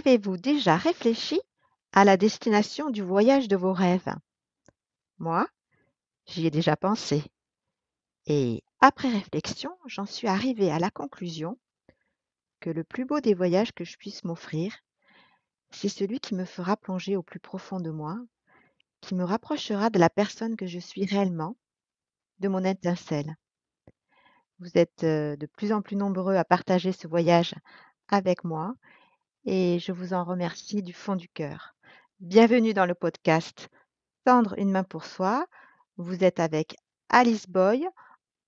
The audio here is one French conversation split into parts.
Avez-vous déjà réfléchi à la destination du voyage de vos rêves? Moi, j'y ai déjà pensé. Et après réflexion, j'en suis arrivée à la conclusion que le plus beau des voyages que je puisse m'offrir, c'est celui qui me fera plonger au plus profond de moi, qui me rapprochera de la personne que je suis réellement, de mon étincelle. Vous êtes de plus en plus nombreux à partager ce voyage avec moi et je vous en remercie du fond du cœur. Bienvenue dans le podcast Tendre une main pour soi. Vous êtes avec Alice Boy,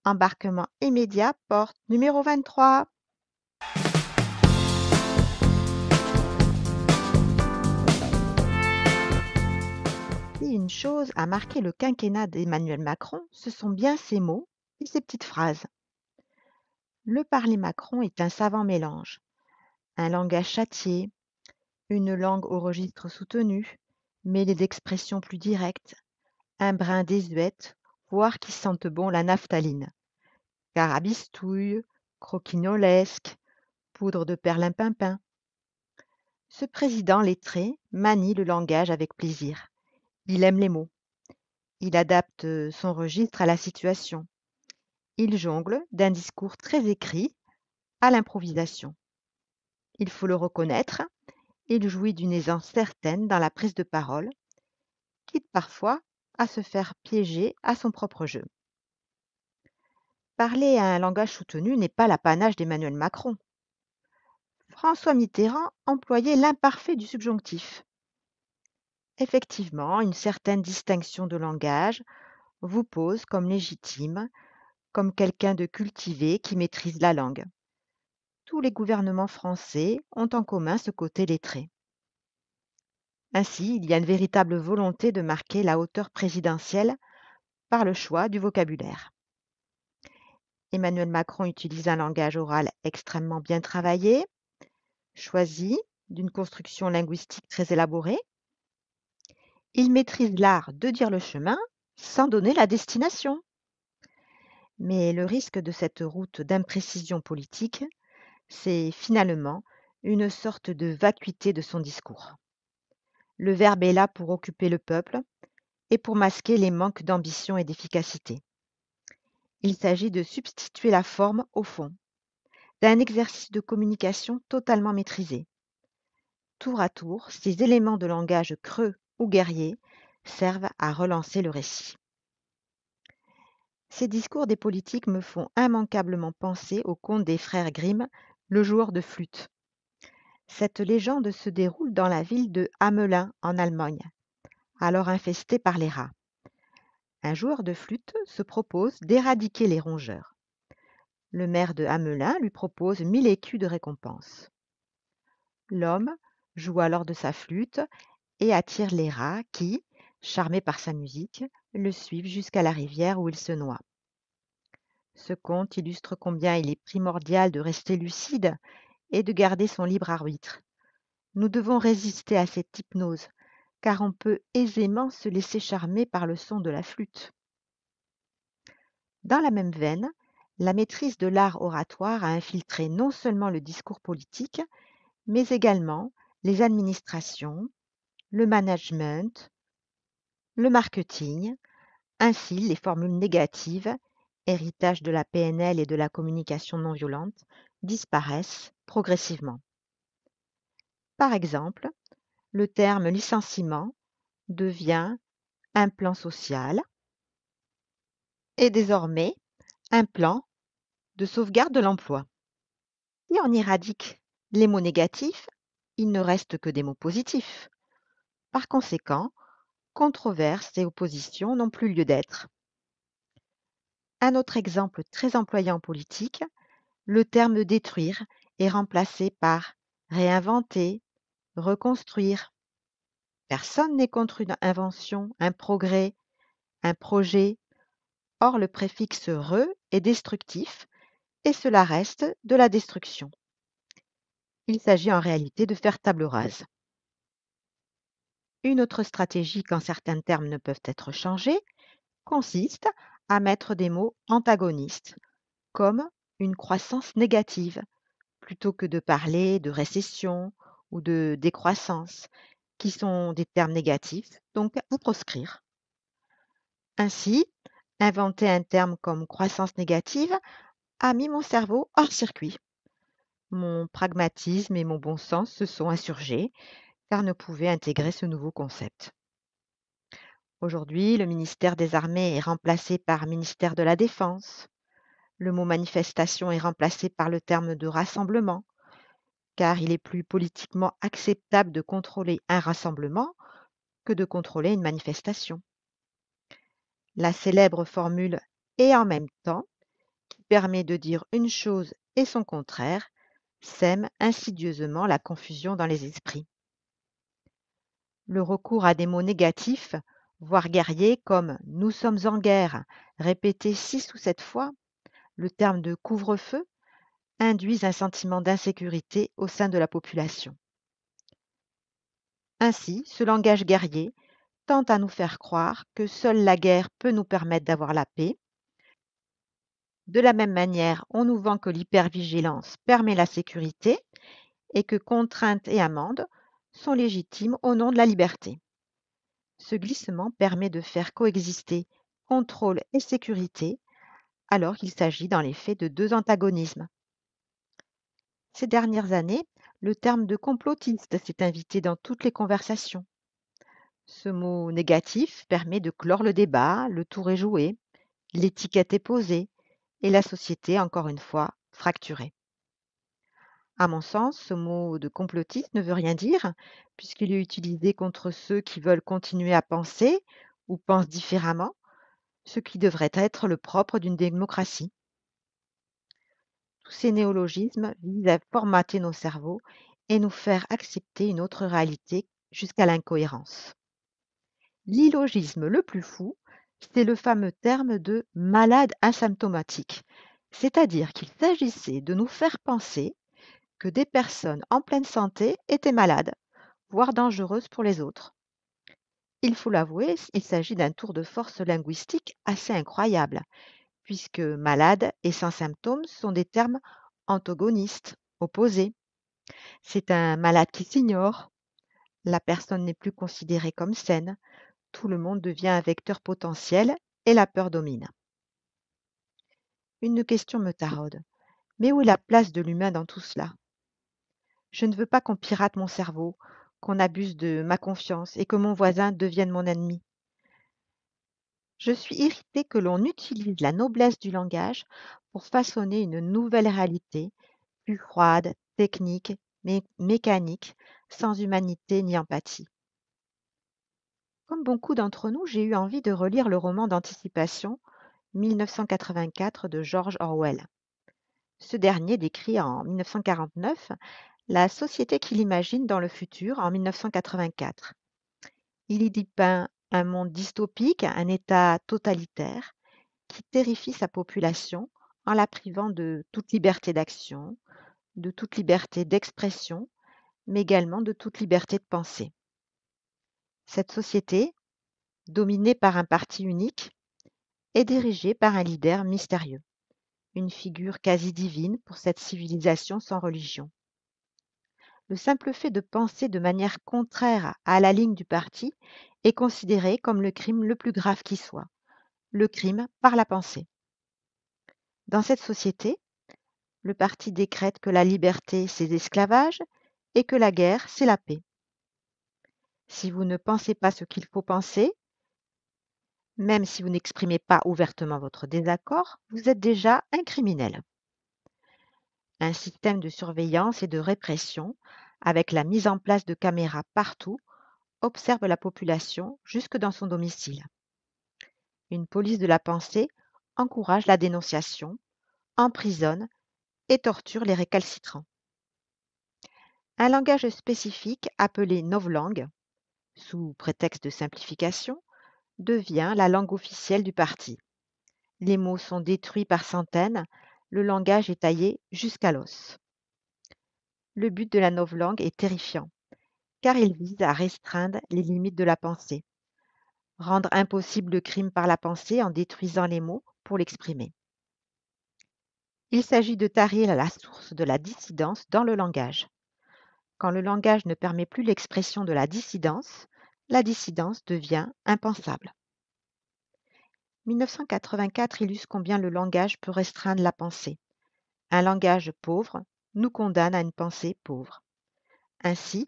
embarquement immédiat, porte numéro 23. Si une chose a marqué le quinquennat d'Emmanuel Macron, ce sont bien ces mots et ces petites phrases. Le parler Macron est un savant mélange, un langage châtié, une langue au registre soutenu, mêlée d'expressions plus directes, un brin désuète, voire qui sente bon la naphtaline. Carabistouille, croquignolesque, poudre de perlimpinpin. Ce président lettré manie le langage avec plaisir. Il aime les mots. Il adapte son registre à la situation. Il jongle d'un discours très écrit à l'improvisation. Il faut le reconnaître, il jouit d'une aisance certaine dans la prise de parole, quitte parfois à se faire piéger à son propre jeu. Parler à un langage soutenu n'est pas l'apanage d'Emmanuel Macron. François Mitterrand employait l'imparfait du subjonctif. Effectivement, une certaine distinction de langage vous pose comme légitime, comme quelqu'un de cultivé qui maîtrise la langue. Tous les gouvernements français ont en commun ce côté lettré. Ainsi, il y a une véritable volonté de marquer la hauteur présidentielle par le choix du vocabulaire. Emmanuel Macron utilise un langage oral extrêmement bien travaillé, choisi, d'une construction linguistique très élaborée. Il maîtrise l'art de dire le chemin sans donner la destination. Mais le risque de cette route d'imprécision politique, c'est finalement une sorte de vacuité de son discours. Le verbe est là pour occuper le peuple et pour masquer les manques d'ambition et d'efficacité. Il s'agit de substituer la forme au fond, d'un exercice de communication totalement maîtrisé. Tour à tour, ces éléments de langage creux ou guerriers servent à relancer le récit. Ces discours des politiques me font immanquablement penser au conte des frères Grimm, Le joueur de flûte. Cette légende se déroule dans la ville de Hamelin en Allemagne, alors infestée par les rats. Un joueur de flûte se propose d'éradiquer les rongeurs. Le maire de Hamelin lui propose 1000 écus de récompense. L'homme joue alors de sa flûte et attire les rats qui, charmés par sa musique, le suivent jusqu'à la rivière où il se noie. Ce conte illustre combien il est primordial de rester lucide et de garder son libre arbitre. Nous devons résister à cette hypnose, car on peut aisément se laisser charmer par le son de la flûte. Dans la même veine, la maîtrise de l'art oratoire a infiltré non seulement le discours politique, mais également les administrations, le management, le marketing, ainsi les formules négatives, héritage de la PNL et de la communication non violente, disparaissent progressivement. Par exemple, le terme licenciement devient un plan social et désormais un plan de sauvegarde de l'emploi. Si on éradique les mots négatifs, il ne reste que des mots positifs. Par conséquent, controverses et oppositions n'ont plus lieu d'être. Un autre exemple très employé en politique, le terme détruire est remplacé par réinventer, reconstruire. Personne n'est contre une invention, un progrès, un projet. Or, le préfixe re est destructif et cela reste de la destruction. Il s'agit en réalité de faire table rase. Une autre stratégie quand certains termes ne peuvent être changés consiste à mettre des mots antagonistes, comme une croissance négative, plutôt que de parler de récession ou de décroissance, qui sont des termes négatifs, donc à proscrire. Ainsi, inventer un terme comme croissance négative a mis mon cerveau hors circuit. Mon pragmatisme et mon bon sens se sont insurgés car ne pouvaient intégrer ce nouveau concept. Aujourd'hui, le ministère des Armées est remplacé par ministère de la Défense. Le mot manifestation est remplacé par le terme de rassemblement, car il est plus politiquement acceptable de contrôler un rassemblement que de contrôler une manifestation. La célèbre formule «et en même temps», qui permet de dire une chose et son contraire, sème insidieusement la confusion dans les esprits. Le recours à des mots négatifs, voire guerriers, comme «nous sommes en guerre», répété 6 ou 7 fois, le terme de couvre-feu, induisent un sentiment d'insécurité au sein de la population. Ainsi, ce langage guerrier tente à nous faire croire que seule la guerre peut nous permettre d'avoir la paix. De la même manière, on nous vend que l'hypervigilance permet la sécurité et que contraintes et amendes sont légitimes au nom de la liberté. Ce glissement permet de faire coexister contrôle et sécurité alors qu'il s'agit dans les faits de deux antagonismes. Ces dernières années, le terme de complotiste s'est invité dans toutes les conversations. Ce mot négatif permet de clore le débat, le tour est joué, l'étiquette est posée et la société, encore une fois, fracturée. À mon sens, ce mot de complotiste ne veut rien dire, puisqu'il est utilisé contre ceux qui veulent continuer à penser ou pensent différemment, ce qui devrait être le propre d'une démocratie. Tous ces néologismes visent à formater nos cerveaux et nous faire accepter une autre réalité jusqu'à l'incohérence. L'illogisme le plus fou, c'est le fameux terme de malade asymptomatique, c'est-à-dire qu'il s'agissait de nous faire penser que des personnes en pleine santé étaient malades, voire dangereuses pour les autres. Il faut l'avouer, il s'agit d'un tour de force linguistique assez incroyable, puisque malade et sans symptômes sont des termes antagonistes, opposés. C'est un malade qui s'ignore, la personne n'est plus considérée comme saine, tout le monde devient un vecteur potentiel et la peur domine. Une question me taraude. Mais où est la place de l'humain dans tout cela? Je ne veux pas qu'on pirate mon cerveau, qu'on abuse de ma confiance et que mon voisin devienne mon ennemi. Je suis irritée que l'on utilise la noblesse du langage pour façonner une nouvelle réalité, plus froide, technique, mais mécanique, sans humanité ni empathie. Comme beaucoup d'entre nous, j'ai eu envie de relire le roman d'anticipation 1984 de George Orwell. Ce dernier décrit en 1949 la société qu'il imagine dans le futur en 1984. Il y dépeint un monde dystopique, un État totalitaire qui terrifie sa population en la privant de toute liberté d'action, de toute liberté d'expression, mais également de toute liberté de penser. Cette société, dominée par un parti unique, est dirigée par un leader mystérieux, une figure quasi divine pour cette civilisation sans religion. Le simple fait de penser de manière contraire à la ligne du parti est considéré comme le crime le plus grave qui soit, le crime par la pensée. Dans cette société, le parti décrète que la liberté, c'est l'esclavage et que la guerre, c'est la paix. Si vous ne pensez pas ce qu'il faut penser, même si vous n'exprimez pas ouvertement votre désaccord, vous êtes déjà un criminel. Un système de surveillance et de répression, avec la mise en place de caméras partout, observe la population jusque dans son domicile. Une police de la pensée encourage la dénonciation, emprisonne et torture les récalcitrants. Un langage spécifique appelé novlangue, sous prétexte de simplification, devient la langue officielle du parti. Les mots sont détruits par centaines, le langage est taillé jusqu'à l'os. Le but de la novlangue est terrifiant, car il vise à restreindre les limites de la pensée, rendre impossible le crime par la pensée en détruisant les mots pour l'exprimer. Il s'agit de tarir la source de la dissidence dans le langage. Quand le langage ne permet plus l'expression de la dissidence devient impensable. 1984 illustre combien le langage peut restreindre la pensée. Un langage pauvre nous condamne à une pensée pauvre. Ainsi,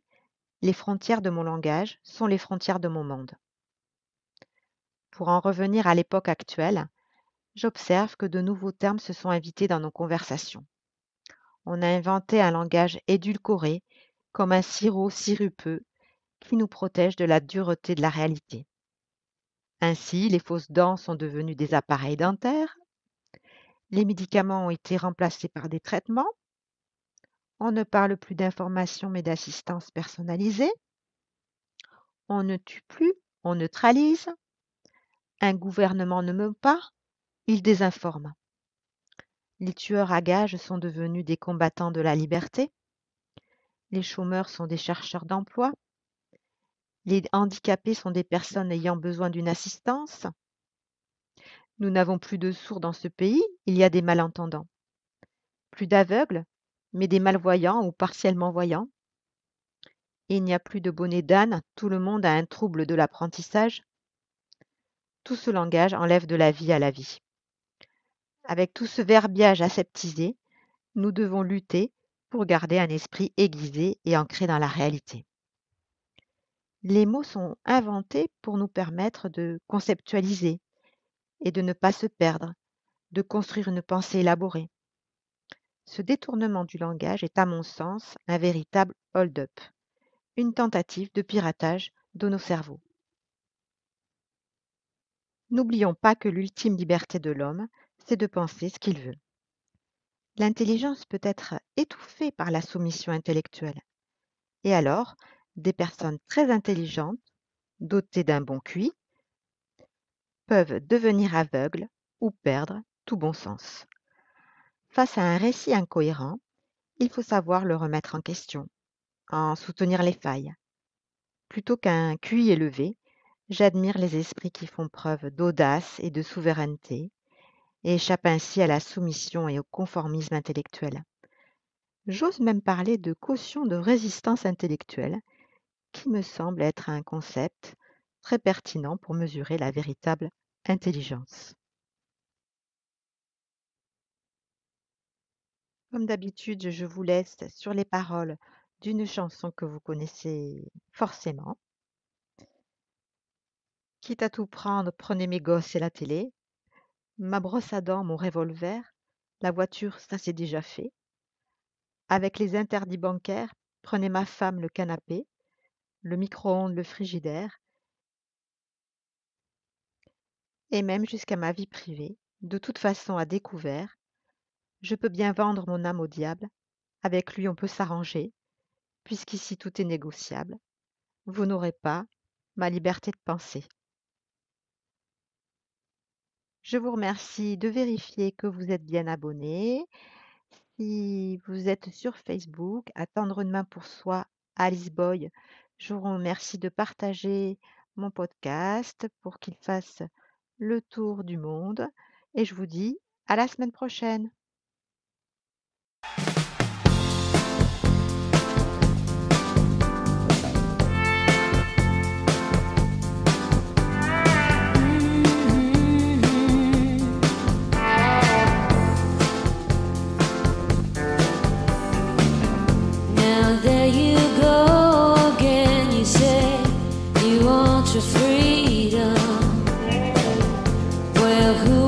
les frontières de mon langage sont les frontières de mon monde. Pour en revenir à l'époque actuelle, j'observe que de nouveaux termes se sont invités dans nos conversations. On a inventé un langage édulcoré, comme un sirop sirupeux, qui nous protège de la dureté de la réalité. Ainsi, les fausses dents sont devenues des appareils dentaires, les médicaments ont été remplacés par des traitements, on ne parle plus d'information mais d'assistance personnalisée, on ne tue plus, on neutralise, un gouvernement ne ment pas, il désinforme. Les tueurs à gages sont devenus des combattants de la liberté, les chômeurs sont des chercheurs d'emploi, les handicapés sont des personnes ayant besoin d'une assistance. Nous n'avons plus de sourds dans ce pays, il y a des malentendants. Plus d'aveugles, mais des malvoyants ou partiellement voyants. Il n'y a plus de bonnet d'âne, tout le monde a un trouble de l'apprentissage. Tout ce langage enlève de la vie à la vie. Avec tout ce verbiage aseptisé, nous devons lutter pour garder un esprit aiguisé et ancré dans la réalité. Les mots sont inventés pour nous permettre de conceptualiser et de ne pas se perdre, de construire une pensée élaborée. Ce détournement du langage est à mon sens un véritable hold-up, une tentative de piratage de nos cerveaux. N'oublions pas que l'ultime liberté de l'homme, c'est de penser ce qu'il veut. L'intelligence peut être étouffée par la soumission intellectuelle. Et alors, des personnes très intelligentes, dotées d'un bon QI, peuvent devenir aveugles ou perdre tout bon sens. Face à un récit incohérent, il faut savoir le remettre en question, en soutenir les failles. Plutôt qu'un QI élevé, j'admire les esprits qui font preuve d'audace et de souveraineté et échappent ainsi à la soumission et au conformisme intellectuel. J'ose même parler de quotient de résistance intellectuelle, qui me semble être un concept très pertinent pour mesurer la véritable intelligence. Comme d'habitude, je vous laisse sur les paroles d'une chanson que vous connaissez forcément. Quitte à tout prendre, prenez mes gosses et la télé. Ma brosse à dents, mon revolver. La voiture, ça c'est déjà fait. Avec les interdits bancaires, prenez ma femme, le canapé, le micro-ondes, le frigidaire, et même jusqu'à ma vie privée, de toute façon à découvert. Je peux bien vendre mon âme au diable. Avec lui, on peut s'arranger, puisqu'ici tout est négociable. Vous n'aurez pas ma liberté de penser. Je vous remercie de vérifier que vous êtes bien abonné. Si vous êtes sur Facebook, à tendre une main pour soi, Alice Boy, je vous remercie de partager mon podcast pour qu'il fasse le tour du monde. Et je vous dis à la semaine prochaine. Now there you go again. You say you want your freedom. Well, who